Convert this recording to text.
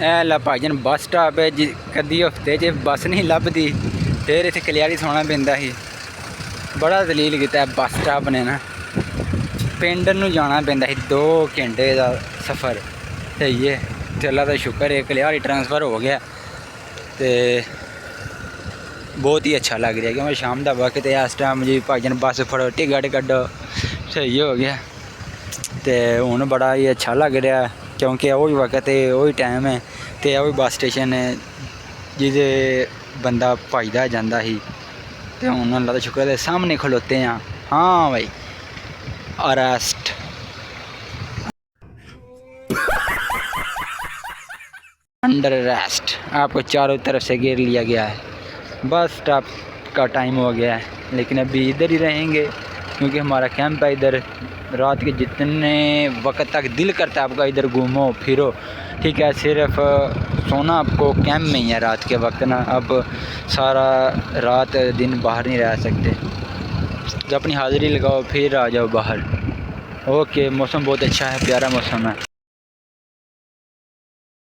ए ला भाईजान bus stop है जी। कदी हफ्ते च बस नहीं लभदी, फिर इत्थे कलियारी सोना पैंदा ही। बड़ा दलील किया बस स्टॉप ने ना। पिंड नूं जाना पैंदा ही 2 घंटे का सफ़र। सही है, अल्लाह का शुक्र है कलियारी ट्रांसफ़र हो गया तो बहुत ही अच्छा लग रहा है। क्योंकि शाम का वक्त है, इस टाइम जी भाईजान बस फड़ो टिकट कड्डो, सही हो गया। तो हूँ बड़ा ही अच्छा लग रहा है क्योंकि वही वक्त है, वही टाइम है, तो वही बस स्टेशन है जिसे बंदा भजदा जाता ही। तो हूँ अल्लाह का शुक्र है सामने खलोते हैं। हाँ भाई, अरेस्ट अंडर अरेस्ट, आपको चारों तरफ से घेर लिया गया है। बस स्टॉप का टाइम हो गया है, लेकिन अभी इधर ही रहेंगे क्योंकि हमारा कैंप है इधर। रात के जितने वक्त तक दिल करता है आपका इधर घूमो फिरो, ठीक है। सिर्फ सोना आपको कैंप में ही है रात के वक्त ना। अब सारा रात दिन बाहर नहीं रह सकते, तो अपनी हाज़िरी लगाओ फिर आ जाओ बाहर। ओके, मौसम बहुत अच्छा है, प्यारा मौसम है।